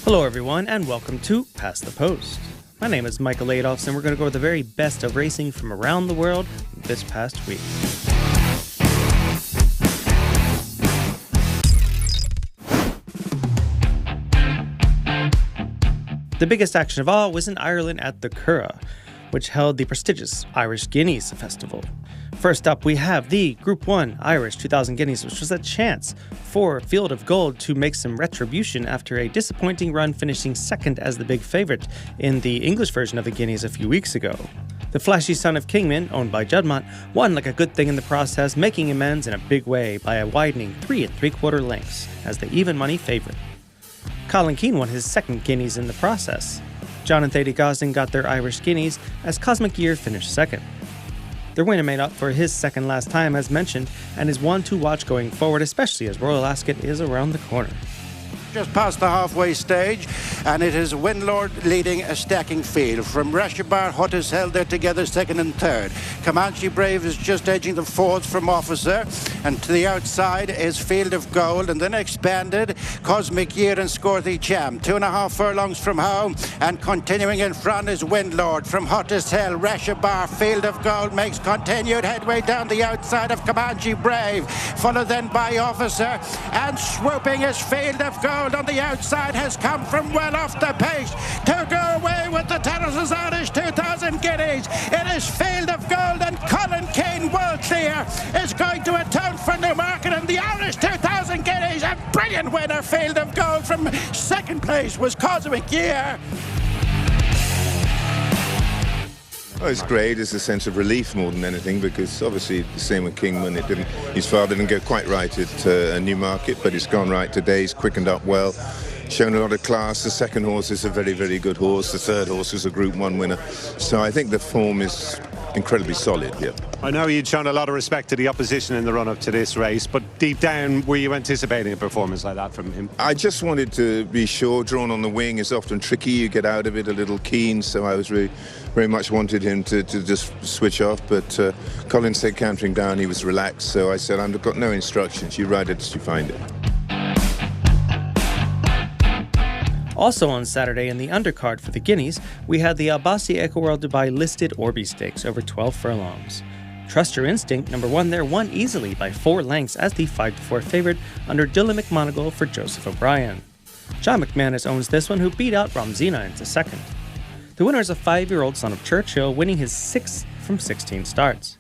Hello everyone and welcome to Past the Post. My name is Michael Adolphs and we're going to go over the very best of racing from around the world this past week. The biggest action of all was in Ireland at the Canura, which held the prestigious Irish Guineas Festival. First up, we have the Group 1 Irish 2000 Guineas, which was a chance for Field of Gold to make some retribution after a disappointing run, finishing second as the big favourite in the English version of the Guineas a few weeks ago. The flashy son of Kingman, owned by Juddmonte, won like a good thing in the process, making amends in a big way by a widening 3 3/4 lengths as the even money favourite. Colin Keane won his second Guineas in the process. John and Thady Gosden got their Irish Guineas as Cosmic Year finished second. Their winner made up for his second last time as mentioned and is one to watch going forward, especially as Royal Ascot is around the corner. Just past the halfway stage, and it is Windlord leading a stacking field. From Rashabar, Hut is held there together second and third. Comanche Brave is just edging the fourth from Officer, and to the outside is Field of Gold, and then Expanded, Cosmic Year and Scorthy Cham. 2.5 furlongs from home, and continuing in front is Windlord. From Hut is held, Rashabar, Field of Gold makes continued headway down the outside of Comanche Brave, followed then by Officer, and swooping is Field of Gold. On the outside has come from well off the pace to go away with the Terraces Irish 2000 Guineas. It is Field of Gold, and Colin Keane, well clear, is going to atone for Newmarket in the Irish 2000 Guineas. A brilliant winner, Field of Gold. From second place was Cosmic Year. Oh, it's great. It's a sense of relief more than anything, because obviously the same with Kingman. His father didn't go quite right at Newmarket, but it's gone right today. He's quickened up well, shown a lot of class. The second horse is a very, very good horse. The third horse is a Group 1 winner. So I think the form is incredibly solid here. I know you'd shown a lot of respect to the opposition in the run-up to this race, but deep down, were you anticipating a performance like that from him? I just wanted to be sure. Drawn on the wing is often tricky. You get out of it a little keen, so I was very much wanted him to just switch off, but Colin said cantering down he was relaxed, so I said, I've got no instructions. You ride it as you find it. Also on Saturday in the undercard for the Guineas, we had the Albasi EcoWorld Dubai listed Orish Stakes over 12 furlongs. Trust Your Instinct, number 1 there, won easily by 4 lengths as the 5-4 favourite under Dylan McMonagle for Joseph O'Brien. John McManus owns this one, who beat out Romzina into second. The winner is a 5-year-old son of Churchill, winning his 6th from 16 starts.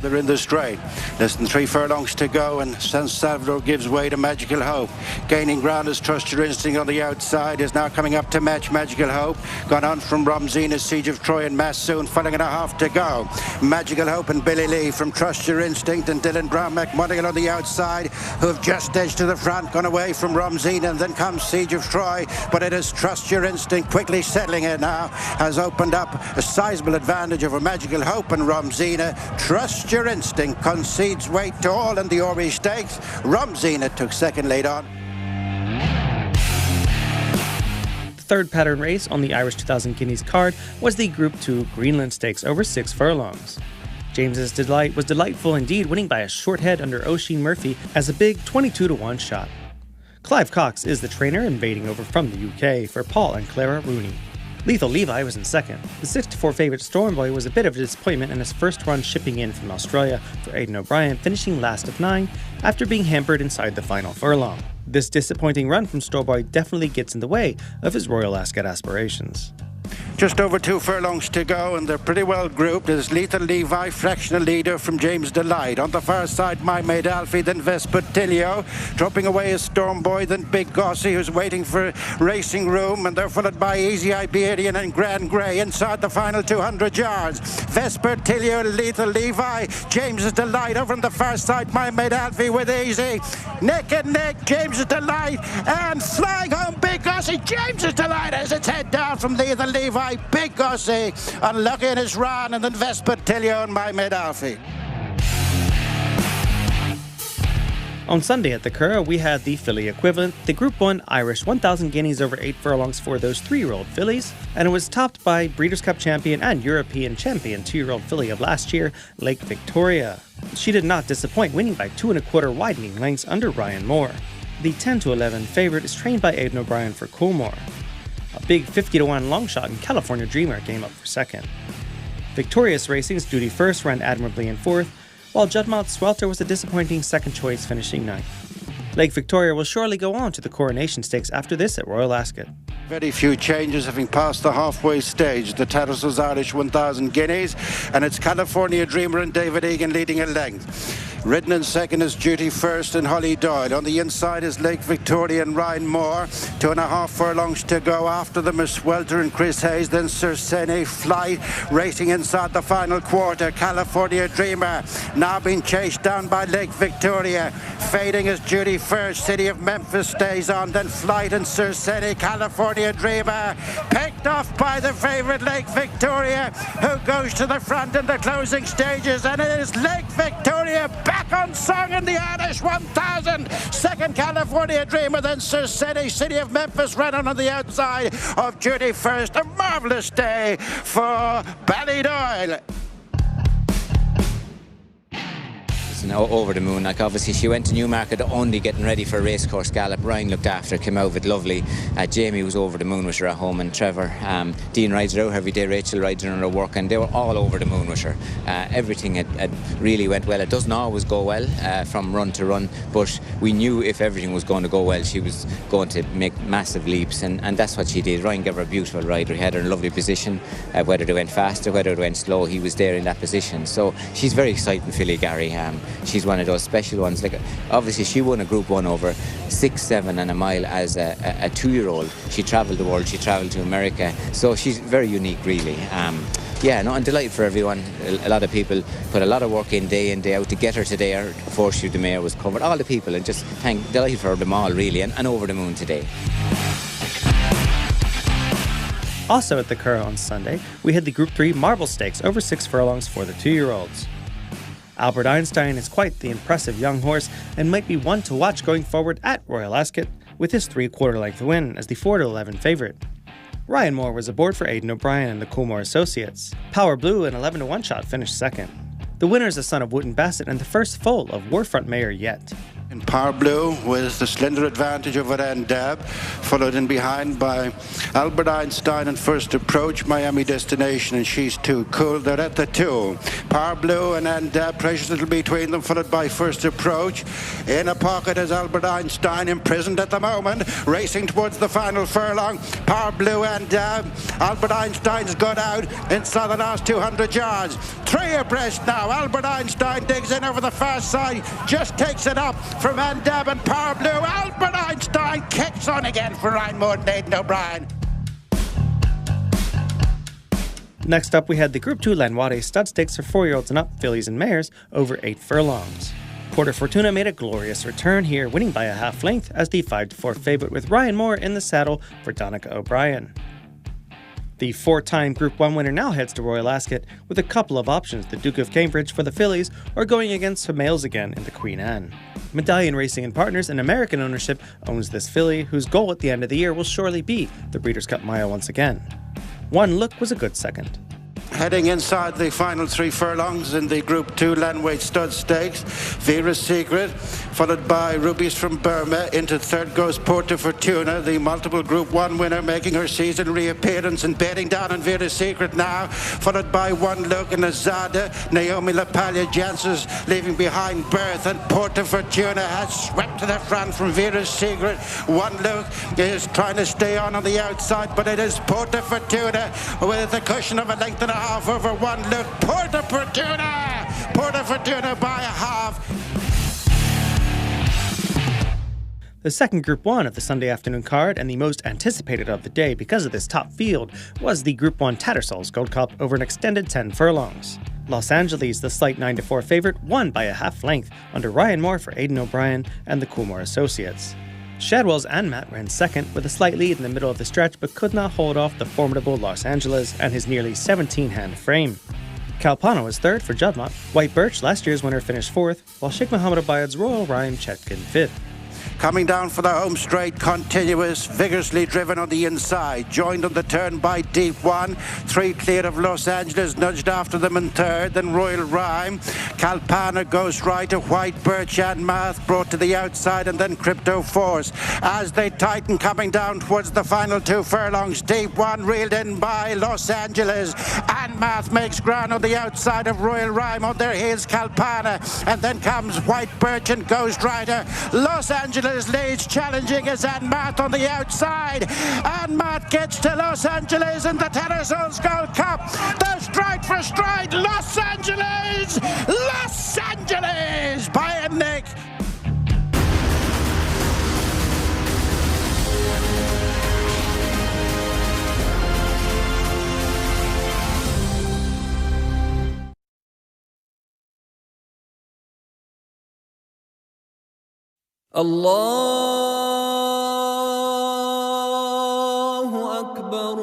They're in the straight. Less than 3 furlongs to go, and San Salvador gives way to Magical Hope. Gaining ground is Trust Your Instinct on the outside, is now coming up to match Magical Hope. Gone on from Romzina, Siege of Troy and Massoon, 4.5 to go. Magical Hope and Billy Lee from Trust Your Instinct, and Dylan Brown McMonagle on the outside, who have just edged to the front, gone away from Romzina, and then comes Siege of Troy, but it is Trust Your Instinct quickly settling it now, has opened up a sizable advantage over Magical Hope and Romzina. Trust Your Instinct concedes weight to all in the Orish Stakes. Romzina took second late on. The third pattern race on the Irish 2000 Guineas card was the Group 2 Greenland Stakes over 6 furlongs. James's Delight was delightful indeed, winning by a short head under Oisin Murphy as a big 22-1 shot. Clive Cox is the trainer, invading over from the UK for Paul and Clara Rooney. Lethal Levi was in second. The 6-4 favourite Stormboy was a bit of a disappointment in his first run shipping in from Australia for Aidan O'Brien, finishing last of 9 after being hampered inside the final furlong. This disappointing run from Stormboy definitely gets in the way of his Royal Ascot aspirations. Just over 2 furlongs to go, and they're pretty well grouped. There's Lethal Levi, fractional leader from James Delight. On the far side, My Maid Alfie, then Vespertilio. Dropping away is Stormboy, then Big Gossie, who's waiting for racing room, and they're followed by Easy Iberian and Grand Grey inside the final 200 yards. Vespertilio, Lethal Levi, James's Delight over on the far side, My Maid Alfie with Easy. Neck and neck, James's Delight, and flying home Big Gossie. James's Delight has its head down from Lethal Levi. Big Gossie unlucky in his run, and then Vespertilio and My Maid Alfie. On Sunday at the Canura, we had the filly equivalent, the Group 1 Irish 1,000 Guineas over 8 furlongs for those 3-year-old fillies, and it was topped by Breeders' Cup champion and European champion 2-year-old filly of last year, Lake Victoria. She did not disappoint, winning by 2 1/4 widening lengths under Ryan Moore. The 10-11 favourite is trained by Aidan O'Brien for Coolmore. A big 50-1 long shot in California Dreamer came up for second. Victorious Racing's Duty First ran admirably in fourth, while Juddmonte Swelter was a disappointing second choice, finishing ninth. Lake Victoria will surely go on to the Coronation Stakes after this at Royal Ascot. Very few changes having passed the halfway stage. The Tattersalls Irish 1,000 guineas, and it's California Dreamer and David Egan leading a length. Ridden in second is Duty First and Holly Doyle. On the inside is Lake Victoria and Ryan Moore. 2.5 furlongs to go. After them is Swelter and Chris Hayes. Then Sir Sene Flight racing inside the final quarter. California Dreamer now being chased down by Lake Victoria. Fading is Duty First. City of Memphis stays on. Then Flight and Sir Sene. California Dreamer picked off by the favourite Lake Victoria, who goes to the front in the closing stages. And it is Lake Victoria back on song in the Irish 1000. Second California Dreamer, then Sir Sene. City of Memphis ran on the outside of Duty First. A marvellous day for Ballydoyle. Over the moon. Like, obviously she went to Newmarket only getting ready for a racecourse gallop. Ryan looked after her, came out with it lovely. Jamie was over the moon with her at home, and Trevor, Dean rides her out every day, Rachel rides her on her work, and they were all over the moon with her. Everything had really went well. It doesn't always go well from run to run, but we knew if everything was going to go well, she was going to make massive leaps, and that's what she did. Ryan gave her a beautiful ride. He had her in a lovely position. Whether they went fast or whether they went slow, he was there in that position. So she's very exciting, filly, Gary. She's one of those special ones. Like, obviously she won a Group 1 over 6, 7 and a mile as a 2-year-old. She travelled the world, she travelled to America, so she's very unique, really. I'm delighted for everyone. A lot of people put a lot of work in day out to get her today. Her Fortuna de Mayor was covered, all the people, and just delighted for them all, really, and over the moon today. Also at the Curragh on Sunday, we had the Group 3 Marble Stakes over 6 furlongs for the 2-year-olds. Albert Einstein is quite the impressive young horse and might be one to watch going forward at Royal Ascot, with his 3/4 length win as the 4-11 favourite. Ryan Moore was aboard for Aidan O'Brien and the Coolmore Associates. Power Blue, an 11-1 shot, finished second. The winner is a son of Wooten Bassett and the first foal of Warfront Mayor yet. In Power Blue with the slender advantage over Andab, followed in behind by Albert Einstein and First Approach, Miami Destination, and She's Too Cool. They're at the 2. Power Blue and Andab, precious little between them, followed by First Approach. In a pocket is Albert Einstein, imprisoned at the moment, racing towards the final furlong. Power Blue and Albert Einstein's got out inside the last 200 yards. 3 abreast now. Albert Einstein digs in over the far side, just takes it up from Andab and Power Blue. Albert Einstein kicks on again for Ryan Moore and Aidan O'Brien. Next up, we had the Group 2 Lanwade Stud Stakes for 4-year-olds and up, fillies and mares, over 8 furlongs. Porter Fortuna made a glorious return here, winning by a half length as the 5-4 favourite, with Ryan Moore in the saddle for Donica O'Brien. The 4-time Group 1 winner now heads to Royal Ascot with a couple of options: the Duke of Cambridge for the fillies, or going against the males again in the Queen Anne. Medallion Racing and Partners, an American ownership, owns this filly, whose goal at the end of the year will surely be the Breeders' Cup Mile once again. One Look was a good second. Heading inside the final 3 furlongs in the Group 2 Landweight Stud Stakes, Vera's Secret, followed by Rubies from Burma. Into third goes Porta Fortuna, the multiple Group 1 winner, making her season reappearance and bearing down on Vera's Secret now, followed by One Look and Azada. Naomi LaPaglia Janssens leaving behind Birth, and Porta Fortuna has swept to the front from Vera's Secret. One Look is trying to stay on the outside, but it is Porta Fortuna with a cushion of a length and a half over One Look. Porta Fortuna by a half. The second Group 1 of the Sunday afternoon card, and the most anticipated of the day because of this top field, was the Group 1 Tattersalls Gold Cup over an extended 10 furlongs. Los Angeles, the slight 9-4 favourite, won by a half length under Ryan Moore for Aidan O'Brien and the Coolmore Associates. Shadwell's Anmat ran second with a slight lead in the middle of the stretch, but could not hold off the formidable Los Angeles and his nearly 17-hand frame. Kalpana was third for Juddmonte. White Birch, last year's winner, finished fourth, while Sheikh Mohammed Abayad's Royal Rhyme checked in fifth. Coming down for the home straight, Continuous, vigorously driven on the inside. Joined on the turn by Deep One. 3 clear of Los Angeles, nudged after them in third. Then Royal Rhyme. Kalpana, Ghost Rider, White Birch and Math brought to the outside, and then Crypto Force. As they tighten, coming down towards the final 2 furlongs, Deep One reeled in by Los Angeles. And Math makes ground on the outside of Royal Rhyme. On their heels, Kalpana. And then comes White Birch and Ghost Rider. Los Angeles leads, challenging is Anmath on the outside. Anmath gets to Los Angeles in the Terrazones Gold Cup. The stride for stride, Los Angeles! Los Angeles by a nick. الله أكبر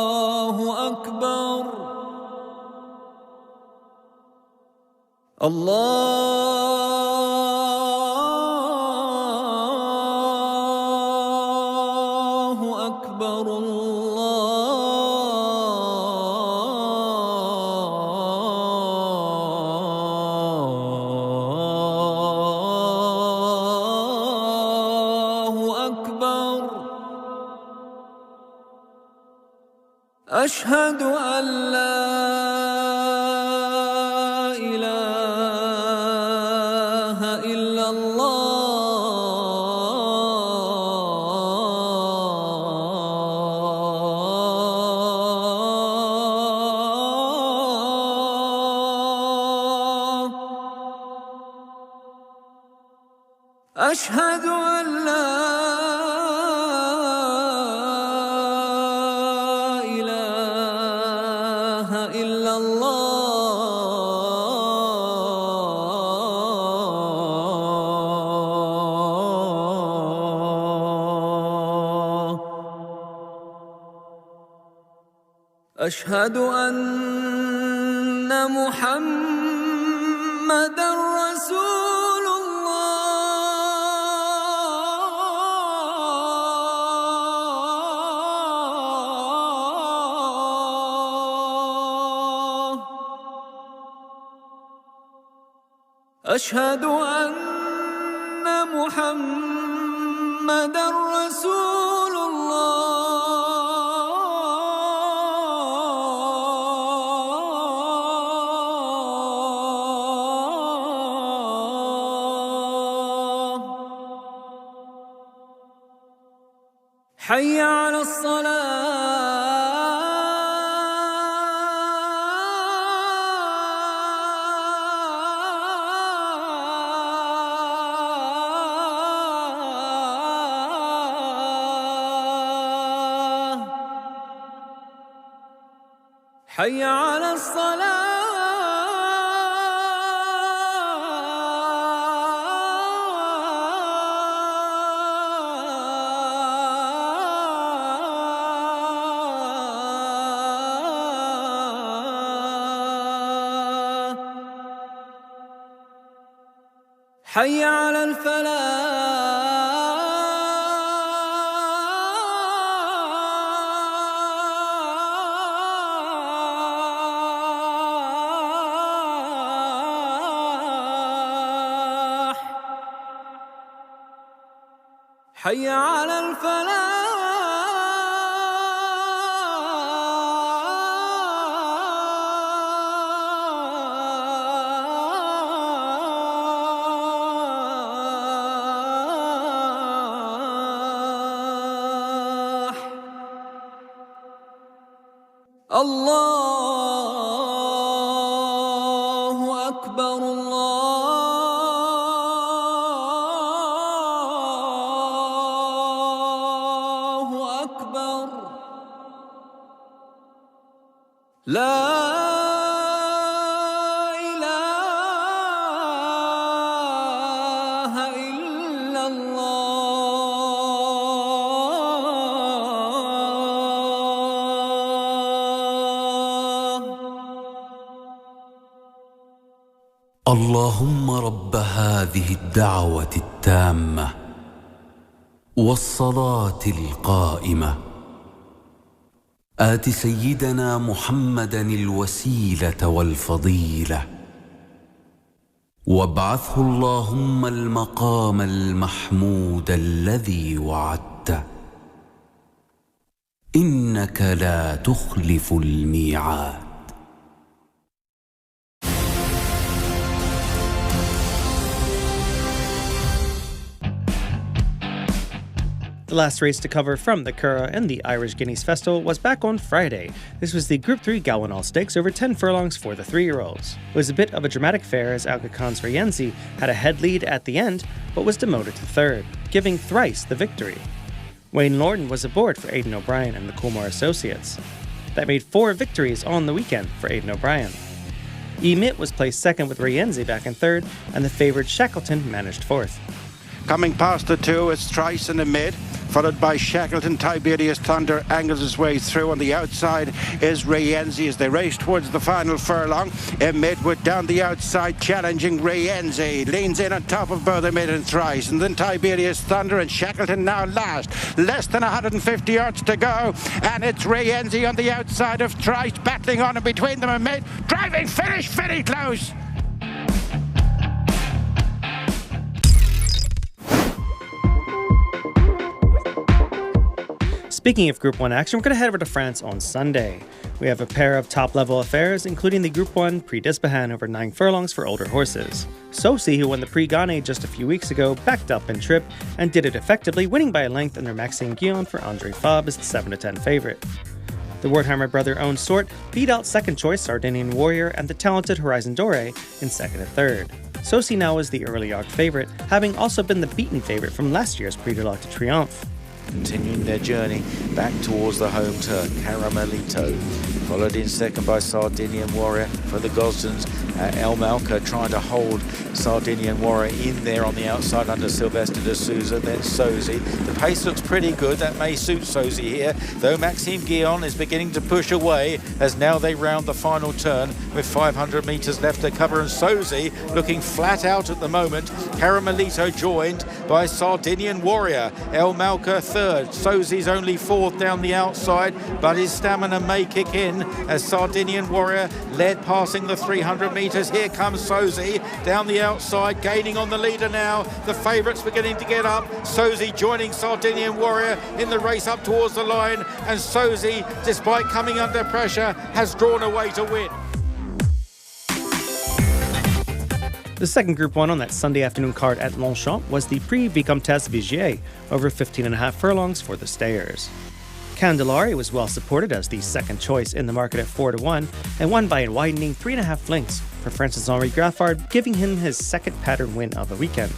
الله أكبر الله أكبر الله أكبر أشهد أن لا إله إلا الله أشهد أن لا إله إلا الله أشهد أن محمدًا رسول الله أشهد أن محمدًا رسول الله حي على الصلاة حي على الصلاة حي على الفلاح حي على الفلاح الله أكبر الله أكبر لا إله إلا الله اللهم رب هذه الدعوة التامة والصلاة القائمة آت سيدنا محمدا الوسيلة والفضيلة وابعثه اللهم المقام المحمود الذي وعدته إنك لا تخلف الميعاد. The last race to cover from the Curragh and the Irish Guineas Festival was back on Friday. This was the Group 3 Galwin Stakes over 10 furlongs for the 3-year-olds. It was a bit of a dramatic affair as Aga Khan's Rienzi had a head lead at the end, but was demoted to third, giving thrice the victory. Wayne Lorton was aboard for Aidan O'Brien and the Coolmore Associates. That made 4 victories on the weekend for Aidan O'Brien. Emit was placed second with Rienzi back in third, and the favoured Shackleton managed fourth. Coming past the two, it's Trice in the mid, followed by Shackleton. Tiberius Thunder angles his way through. On the outside is Rienzi as they race towards the final furlong. Midwood down the outside, challenging Rienzi. Leans in on top of both Mid and Thrice. And then Tiberius Thunder and Shackleton now last. Less than 150 yards to go. And it's Rienzi on the outside of Thrice, battling on and between them and Mid. Driving finish, very close. Speaking of Group 1 action, we're going to head over to France on Sunday. We have a pair of top-level affairs, including the Group 1 Prix d'Ispahan over 9 furlongs for older horses. Sosi, who won the Prix Gane just a few weeks ago, backed up in trip and did it effectively, winning by a length under Maxime Guillon for Andre Fabre as the 7-10 favourite. The Wertheimer brother-owned sort beat out second choice Sardinian Warrior and the talented Horizon Dore in second and third. Sosi now is the early arc favourite, having also been the beaten favourite from last year's Prix de l'Arc de Triomphe. Continuing their journey back towards the home turn. Caramelito followed in second by Sardinian Warrior for the Gosdens. El Malka trying to hold Sardinian Warrior in there on the outside under Sylvester de Souza. Then Sosi. The pace looks pretty good. That may suit Sosi here, though Maxime Guillon is beginning to push away as now they round the final turn with 500 metres left to cover, and Sosi looking flat out at the moment. Caramelito joined by Sardinian Warrior. El Malka third. Sosi's only fourth down the outside, but his stamina may kick in as Sardinian Warrior led passing the 300 metres. Here comes Sosi down the outside, gaining on the leader now. The favourites beginning to get up. Sosi joining Sardinian Warrior in the race up towards the line, and Sosi, despite coming under pressure, has drawn away to win. The second Group 1 on that Sunday afternoon card at Longchamp was the Prix Vicomtesse Vigier, over 15.5 furlongs for the stayers. Candelari was well supported as the second choice in the market at 4-1 and won by a widening 3.5 lengths for Francis-Henri Graffard, giving him his second pattern win of the weekend.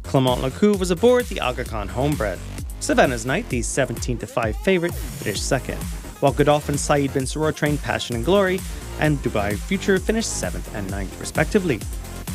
Clement Lecoux was aboard the Aga Khan homebred. Savannah's Night, the 17-5 favourite, finished second, while Godolphin Saeed bin Suror trained Passion and Glory and Dubai Future finished 7th and 9th respectively.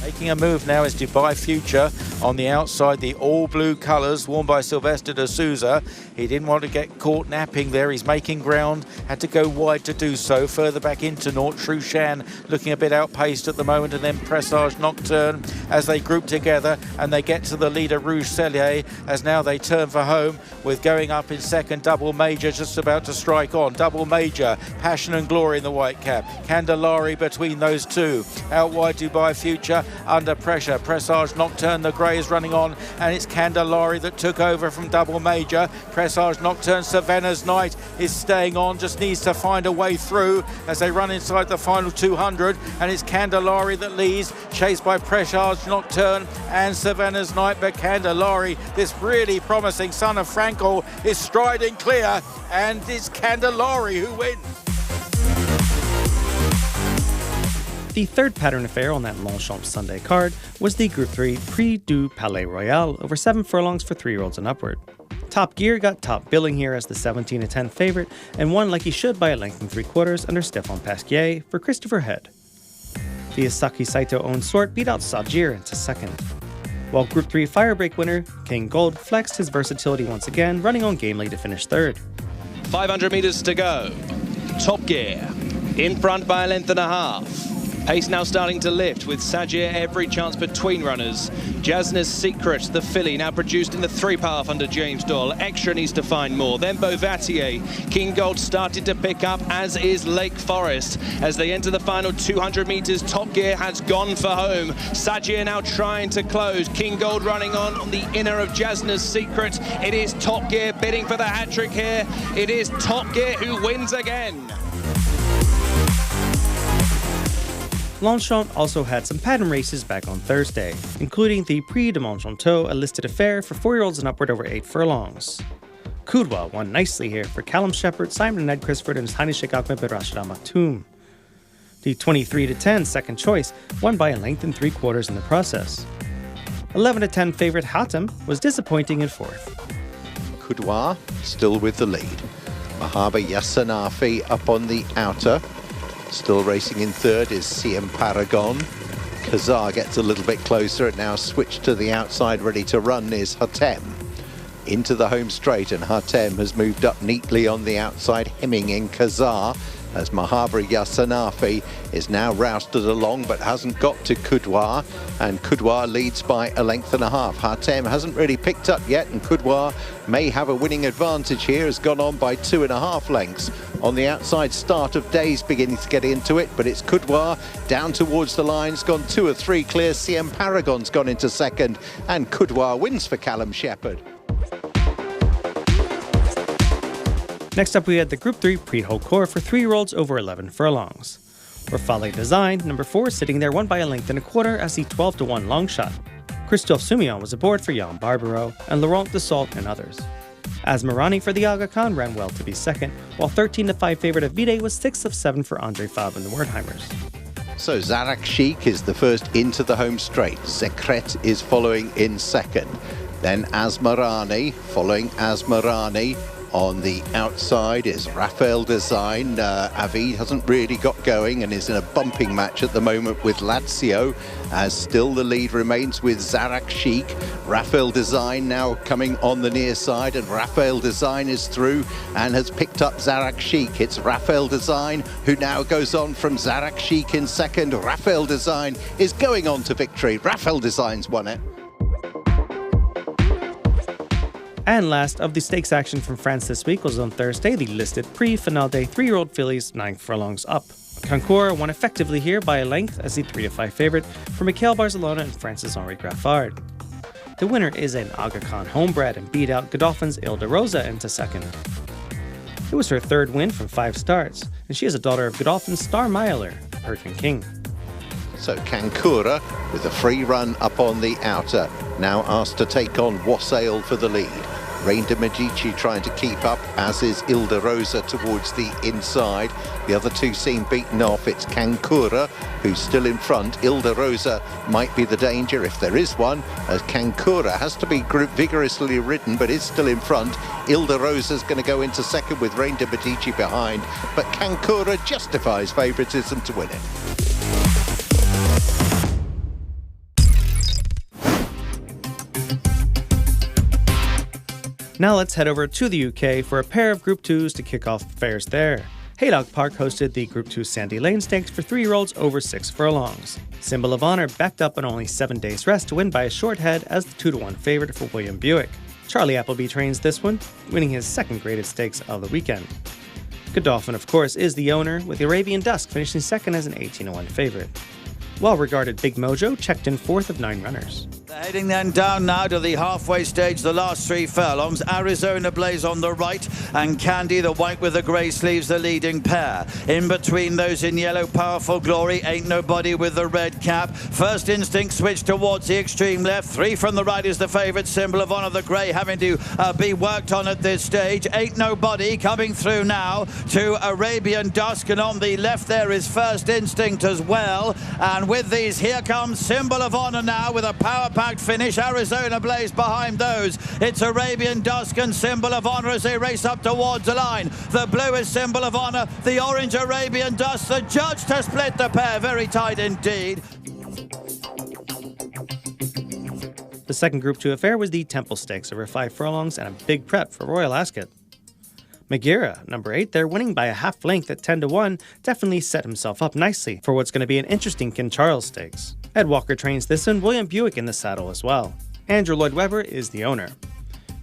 Making a move now is Dubai Future on the outside, the all-blue colours worn by Sylvester de Souza. He didn't want to get caught napping there. He's making ground, had to go wide to do so. Further back into Nort, Trushan looking a bit outpaced at the moment, and then Pressage Nocturne as they group together and they get to the leader Rouge Cellier as now they turn for home with going up in second Double Major just about to strike on. Double Major, Passion and Glory in the white cap. Candelari between those two. Out wide Dubai Future under pressure. Pressage Nocturne, the grey is running on, and it's Candelari that took over from Double Major. Pressage Nocturne, Savannah's Night is staying on, just needs to find a way through as they run inside the final 200, and it's Candelari that leads, chased by Pressage Nocturne and Savannah's Night. But Candelari, this really promising son of Frankel, is striding clear, and it's Candelari who wins. The third pattern affair on that Longchamp Sunday card was the Group 3 Prix du Palais Royal over 7 furlongs for 3-year-olds and upward. Top Gear got top billing here as the 17-10 favourite and won like he should by a length and 3/4 under Stéphane Pasquier for Christopher Head. The Isaki Saito-owned sort beat out Sajir into second, while Group 3 Firebreak winner King Gold flexed his versatility once again, running on gamely to finish third. 500 metres to go. Top Gear in front by a length and a half. Pace now starting to lift with Sajir every chance between runners. Jasna's Secret, the filly, now produced in the 3-path under James Doyle. Extra needs to find more. Then Beauvatier. King Gold started to pick up, as is Lake Forest. As they enter the final 200 metres, Top Gear has gone for home. Sajir now trying to close. King Gold running on the inner of Jasna's Secret. It is Top Gear bidding for the hat-trick here. It is Top Gear who wins again. Longchamp also had some pattern races back on Thursday, including the Prix de Montchanteau, a listed affair for 4-year-olds and upward over 8 furlongs. Kudoir won nicely here for Callum Shepherd, Simon Ned Crisford, and Hani Sheikh Ahmed bin Rashid Al Maktoum. The 23-10 second choice won by a length and 3/4 in the process. 11-10 favorite Hatem was disappointing in 4th. Kudoir still with the lead. Mahaba Yassanafi up on the outer. Still racing in 3rd is CM Paragon. Kazar gets a little bit closer and now switched to the outside, ready to run is Hatem. Into the home straight, and Hatem has moved up neatly on the outside, hemming in Kazar, as Mahaba Yassanafi is now rousted along but hasn't got to Kudoir, and Kudoir leads by a length and a half. Hatem hasn't really picked up yet, and Kudoir may have a winning advantage here, has gone on by 2.5 lengths. On the outside, Start of Days beginning to get into it, but it's Kudoir down towards the lines, gone 2 or 3 clear. CM Paragon's gone into 2nd, and Kudoir wins for Callum Shepherd. Next up, we had the Group 3 Prix Haut-Court for 3-year-olds over 11 furlongs. Raphael Design, number 4, sitting there, won by a length and a quarter as the 12-1 long shot. Christophe Soumillon was aboard for Jan Barbaro, and Laurent Dassault and others. Asmarani for the Aga Khan ran well to be 2nd, while 13-5 favorite Avide was 6 of 7 for Andre Fabre and the Wertheimers. So Zarak Sheik is the first into the home straight. Sekret is following in 2nd. Then Asmarani, following Asmarani. On the outside is Raphael Design. Avid hasn't really got going and is in a bumping match at the moment with Lazio, as still the lead remains with Zarak Sheik. Raphael Design now coming on the near side, and Raphael Design is through and has picked up Zarak Sheik. It's Raphael Design who now goes on from Zarak Sheik in 2nd. Raphael Design is going on to victory. Raphael Design's won it. And last of the stakes action from France this week was on Thursday, the listed Prix Finale Day 3-year-old fillies 9 furlongs up. Canura won effectively here by a length as the 3-5 favorite for Michael Barcelona and Francis-Henri Graffard. The winner is an Aga Khan homebred and beat out Godolphin's Ilda Rosa into 2nd. It was her 3rd win from 5 starts, and she is a daughter of Godolphin's Star Miler, Perkin King. So Canura with a free run up on the outer, now asked to take on Wassail for the lead. Rain de Medici trying to keep up, as is Ilda Rosa towards the inside. The other two seem beaten off. It's Canura who's still in front. Ilda Rosa might be the danger, if there is one, as Canura has to be vigorously ridden but is still in front. Ilda Rosa's going to go into 2nd with Rain de Medici behind, but Canura justifies favouritism to win it. Now let's head over to the UK for a pair of Group 2s to kick off affairs there. Haydock Park hosted the Group 2 Sandy Lane Stakes for 3-year-olds over 6 furlongs. Symbol of Honor backed up on only 7 days rest to win by a short head as the 2-1 favorite for William Buick. Charlie Appleby trains this one, winning his 2nd graded stakes of the weekend. Godolphin, of course, is the owner, with Arabian Dusk finishing 2nd as an 18-1 favorite. Well-regarded Big Mojo checked in 4th of 9 runners. They're heading then down now to the halfway stage, the last 3 furlongs. Arizona Blaze on the right, and Candy, the white with the grey sleeves, the leading pair. In between those in yellow, Powerful Glory, Ain't Nobody with the red cap. First Instinct switched towards the extreme left. 3 from the right is the favourite, Symbol of Honor, the grey, having to be worked on at this stage. Ain't Nobody coming through now to Arabian Dusk, and on the left there is First Instinct as well. And with these, here comes Symbol of Honor now with a power-packed finish. Arizona Blaze behind those. It's Arabian Dusk and Symbol of Honor as they race up towards the line. The blue is Symbol of Honor, the orange Arabian Dusk. The judge to split the pair, very tight indeed. The second Group 2 affair was the Temple Stakes over 5 furlongs and a big prep for Royal Ascot. Magira, number 8 there, winning by a half length at 10-1, definitely set himself up nicely for what's going to be an interesting King Charles Stakes. Ed Walker trains this one, William Buick in the saddle as well. Andrew Lloyd Webber is the owner.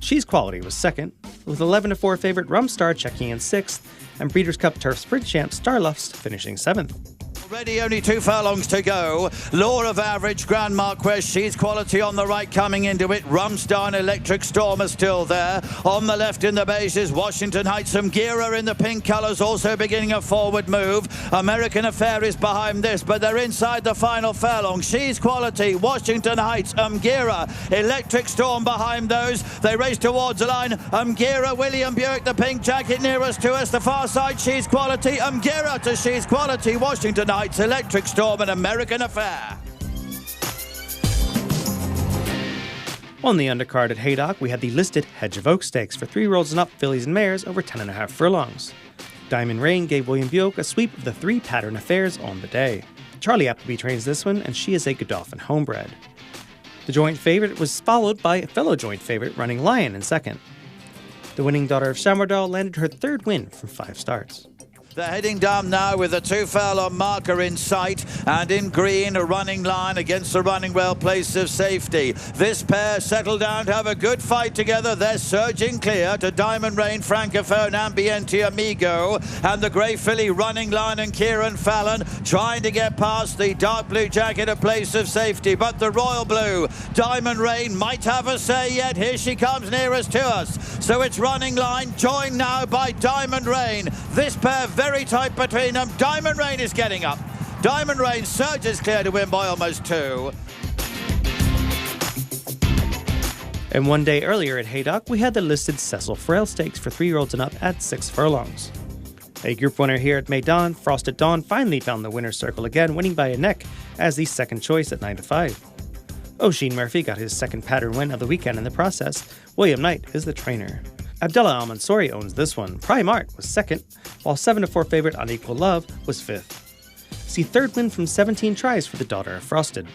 She's Quality was second, with 11-4 favorite Rumstar checking in 6th, and Breeders' Cup Turf Sprint champ Starlufs finishing 7th. Already only 2 furlongs to go. Law of Average, Grand Marquess, She's Quality on the right coming into it. Rumstar and Electric Storm are still there. On the left in the beige is Washington Heights. Gira in the pink colours also beginning a forward move. American Affair is behind this, but they're inside the final furlong. She's Quality, Washington Heights, Gira, Electric Storm behind those. They race towards the line. Gira, William Buick, the pink jacket nearest to us. The far side, She's Quality. Gira to She's Quality, Washington Heights, Electric Storm and American Affair. On the undercard at Haydock, we had the listed Hedge of Oak Stakes for 3-year-olds and up fillies and mares over 10.5 furlongs. Diamond Rain gave William Buick a sweep of the 3 pattern affairs on the day. Charlie Appleby trains this one, and she is a Godolphin homebred. The joint favorite was followed by a fellow joint favorite Running Lion in second. The winning daughter of Shamardal landed her 3rd win from 5 starts. They're heading down now with a 2 furlong marker in sight, and in green a Running Lion against the Running Well place of safety. This pair settle down to have a good fight together. They're surging clear to Diamond Rain, Francophone, Ambiente, Amigo, and the grey filly Running Lion and Kieran Fallon trying to get past the dark blue jacket a place of safety. But the royal blue Diamond Rain might have a say yet. Here she comes nearest to us. So it's Running Lion joined now by Diamond Rain. This pair very tight between them. Diamond Rain is getting up. Diamond Rain surges clear to win by almost 2. And one day earlier at Haydock, we had the listed Cecil Frail Stakes for 3-year-olds and up at 6 furlongs. A group winner here at Meydan, Frosted Dawn, finally found the winner's circle again, winning by a neck as the second choice at 9-5. O'Sheen Murphy got his 2nd pattern win of the weekend in the process. William Knight is the trainer. Abdullah Al-Mansouri owns this one. Prime Art was 2nd, while 7-4 favorite Unequal Love was 5th. See 3rd win from 17 tries for the daughter of Frosted.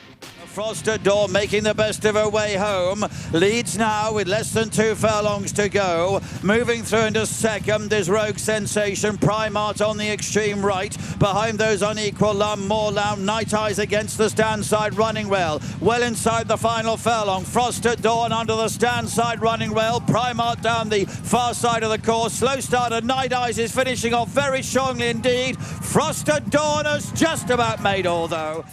Frosted Dawn making the best of her way home. Leads now with less than 2 furlongs to go. Moving through into 2nd is Rogue Sensation. Prime Art on the extreme right. Behind those Unequal Love, Moorland, Night Eyes against the stand side Running Well. Well inside the final furlong. Frosted Dawn under the stand side Running Well. Prime Art down the far side of the course. Slow starter Night Eyes is finishing off very strongly indeed. Frosted Dawn has just about made all though.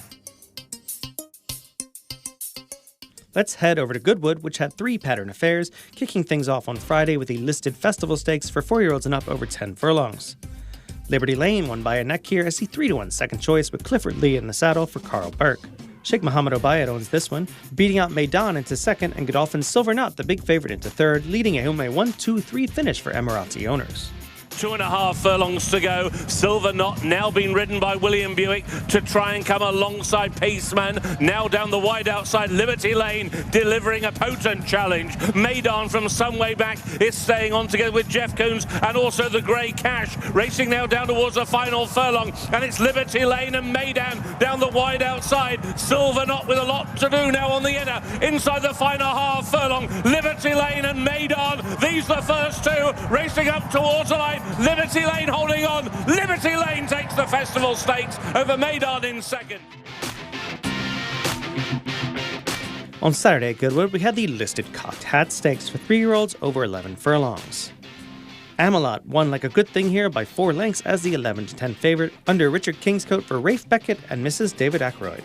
Let's head over to Goodwood, which had 3 pattern affairs, kicking things off on Friday with the listed Festival Stakes for 4-year-olds and up over 10 furlongs. Liberty Lane won by a neck here as the 3-1 second choice with Clifford Lee in the saddle for Carl Burke. Sheikh Mohammed Obayed owns this one, beating out Meydan into 2nd and Godolphin's Silver Knot, the big favorite, into 3rd, leading a 1-2-3 finish for Emirati owners. 2.5 furlongs to go. Silver Knot now being ridden by William Buick to try and come alongside Paceman. Now down the wide outside, Liberty Lane delivering a potent challenge. Meydan from some way back is staying on together with Jeff Coons and also the Grey Cash. Racing now down towards the final furlong, and it's Liberty Lane and Meydan down the wide outside. Silver Knot with a lot to do now on the inner. Inside the final half furlong, Liberty Lane and Meydan. These are the first 2 racing up towards the line. Liberty Lane holding on. Liberty Lane takes the Festival Stakes over Meydan in 2nd. On Saturday at Goodwood, we had the listed Cocked Hat Stakes for 3-year-olds over 11 furlongs. Amilock won like a good thing here by 4 lengths as the 11-10 favorite under Richard Kingscote for Rafe Beckett and Mrs. David Ackroyd.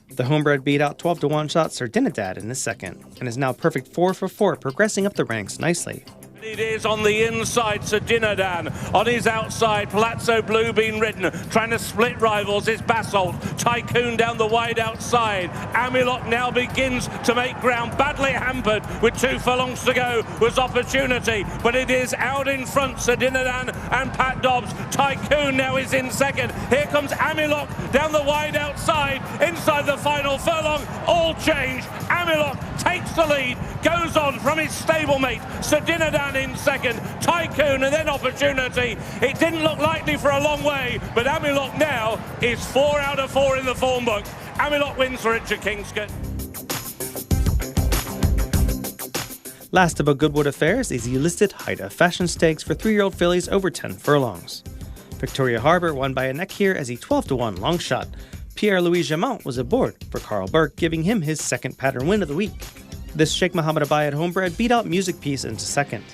The homebred beat out 12-1 shot Sir Dinadad in the 2nd and is now perfect 4 for 4, progressing up the ranks nicely. It is on the inside, Sir Dinadad. On his outside, Palazzo Blue being ridden. Trying to split rivals is Basalt. Tycoon down the wide outside. Amilock now begins to make ground. Badly hampered with 2 furlongs to go was Opportunity. But it is out in front, Sir Dinadad and Pat Dobbs. Tycoon now is in 2nd. Here comes Amilock down the wide outside. Inside the final furlong, all change. Amilock takes the lead, goes on from his stablemate, Sir Dinadad in 2nd, Tycoon and then Opportunity. It didn't look likely for a long way, but Amilock now is 4 out of 4 in the form book. Amilock wins for Richard Kingscote. Last of a Goodwood affairs is the listed Haida Fashion Stakes for 3-year-old fillies over 10 furlongs. Victoria Harbour won by a neck here as a 12-1 long shot. Pierre-Louis Jamont was aboard for Carl Burke, giving him his second pattern win of the week. This Sheikh Mohammed Abayad homebred beat out Music Peace into second.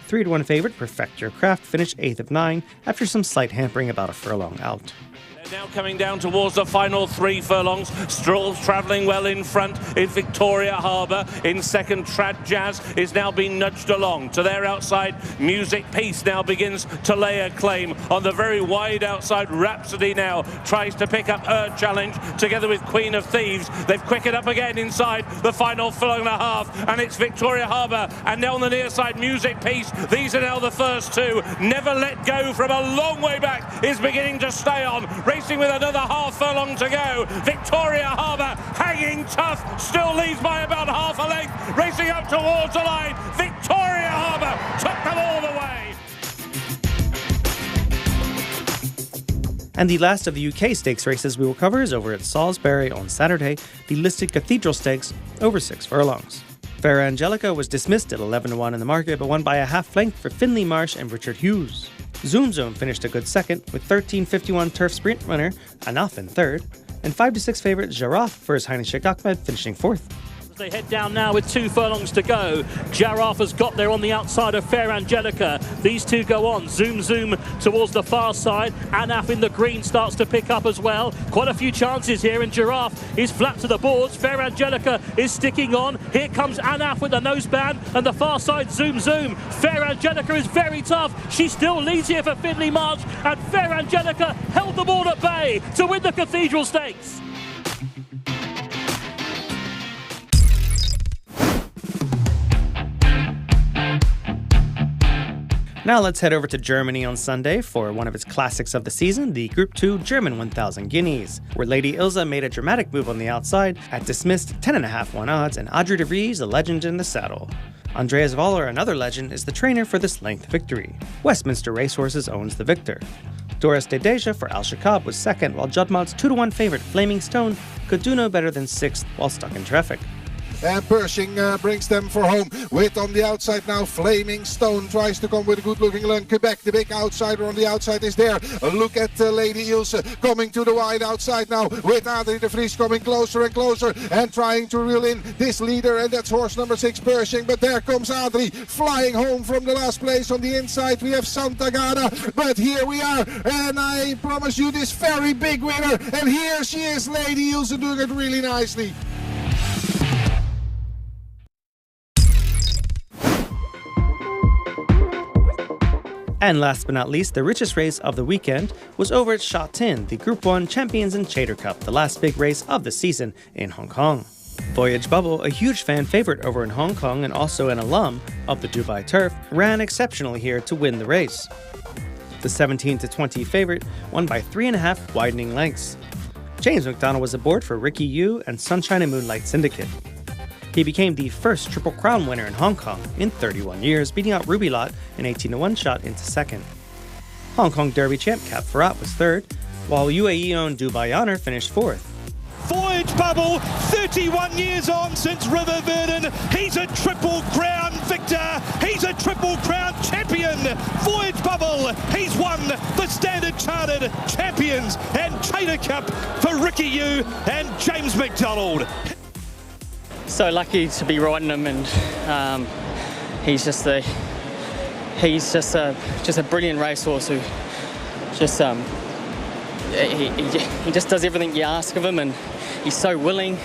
3-1 favourite Perfect Your Craft finished 8th of 9 after some slight hampering about a furlong out. Now coming down towards the final 3 furlongs. Stroll's travelling well in front in Victoria Harbour. In second, Trad Jazz is now being nudged along. To their outside, Music Peace now begins to lay a claim. On the very wide outside, Rhapsody now tries to pick up her challenge together with Queen of Thieves. They've quickened up again inside the final furlong and a half, and it's Victoria Harbour. And now on the near side, Music Peace. These are now the first 2. Never Let Go from a long way back is beginning to stay on. Racing with another half furlong to go. Victoria Harbour hanging tough, still leads by about half a length, racing up towards the line. Victoria Harbour took them all the way. And the last of the UK stakes races we will cover is over at Salisbury on Saturday, the listed Cathedral Stakes over 6 furlongs. Fair Angelica was dismissed at 11-1 in the market, but won by a half length for Finley Marsh and Richard Hughes. Zoom Zoom finished a good second, with 13.51 turf sprint winner Anaf in third, and 5-6 favourite Giraffe for His Highness Sheikh Ahmed finishing fourth. They head down now with 2 furlongs to go. Giraffe has got there on the outside of Fair Angelica. These 2 go on. Zoom Zoom towards the far side. Anaf in the green starts to pick up as well. Quite a few chances here, and Giraffe is flat to the boards. Fair Angelica is sticking on. Here comes Anaf with the noseband, and the far side Zoom Zoom. Fair Angelica is very tough. She still leads here for Finley March, and Fair Angelica held the ball at bay to win the Cathedral Stakes. Now let's head over to Germany on Sunday for one of its classics of the season, the Group 2 German 1000 Guineas, where Lady Ilza made a dramatic move on the outside at dismissed 10.5-1 odds, and Audrey de Vries, a legend in the saddle. Andreas Voller, another legend, is the trainer for this length victory. Westminster Racehorses owns the victor. Doris de Deja for Al Shakab was second, while Judmod's 2-1 favourite Flaming Stone could do no better than 6th while stuck in traffic. And Pershing brings them for home. With on the outside now, Flaming Stone tries to come with a good-looking run. Quebec, the big outsider on the outside, is there. Look at Lady Ilse coming to the wide outside now, with Adrie de Vries coming closer and closer and trying to reel in this leader, and that's horse number 6, Pershing. But there comes Adrie flying home from the last place. On the inside we have Santa Gana, but here we are, and I promise you this very big winner, and here she is, Lady Ilse, doing it really nicely. And last but not least, the richest race of the weekend was over at Sha Tin, the Group 1 Champions and Chater Cup, the last big race of the season in Hong Kong. Voyage Bubble, a huge fan favorite over in Hong Kong and also an alum of the Dubai Turf, ran exceptionally here to win the race. The 17-20 favorite won by 3.5 widening lengths. James McDonald was aboard for Ricky Yu and Sunshine and Moonlight Syndicate. He became the first Triple Crown winner in Hong Kong in 31 years, beating out Ruby Lot an 18-1 shot into second. Hong Kong Derby champ Cap Ferrat was third, while UAE-owned Dubai Honor finished fourth. Voyage Bubble, 31 years on since River Verdon. He's a Triple Crown victor. He's a Triple Crown champion. Voyage Bubble, he's won the Standard Chartered Champions and Chater Cup for Ricky Yu and James McDonald. So lucky to be riding him, and he's just a brilliant racehorse who just he just does everything you ask of him, and he's so willing.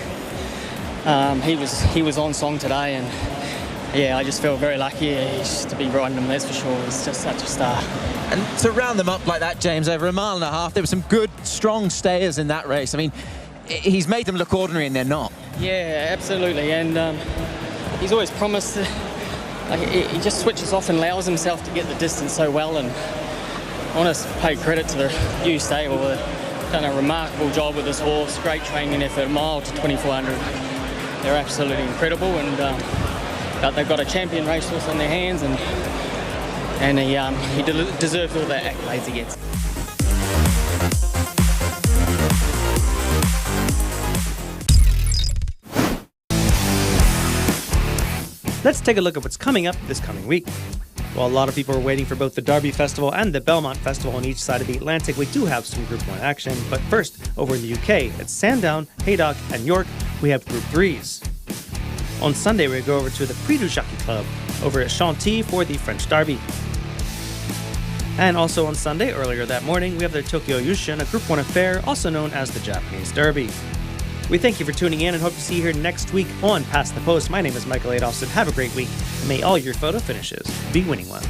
He was on song today, and yeah, I just feel very lucky to be riding him, that's for sure. He's just such a star. And to round them up like that, James, over a mile and a half, there were some good, strong stayers in that race. I mean, he's made them look ordinary, and they're not. Yeah, absolutely, and he's always promised. He just switches off and allows himself to get the distance so well, and I want to pay credit to the Yu stable. They've done a remarkable job with this horse. Great training effort, mile to 2400. They're absolutely incredible, and they've got a champion racehorse on their hands, and he deserves all the accolades he gets. Let's take a look at what's coming up this coming week. While a lot of people are waiting for both the Derby Festival and the Belmont Festival on each side of the Atlantic, we do have some Group 1 action. But first, over in the UK, at Sandown, Haydock, and York, we have Group 3s. On Sunday, we go over to the Prix du Jockey Club over at Chantilly for the French Derby. And also on Sunday, earlier that morning, we have the Tokyo Yushin, a Group 1 affair, also known as the Japanese Derby. We thank you for tuning in and hope to see you here next week on Past the Post. My name is Michael Adolphson. Have a great week, and may all your photo finishes be winning ones.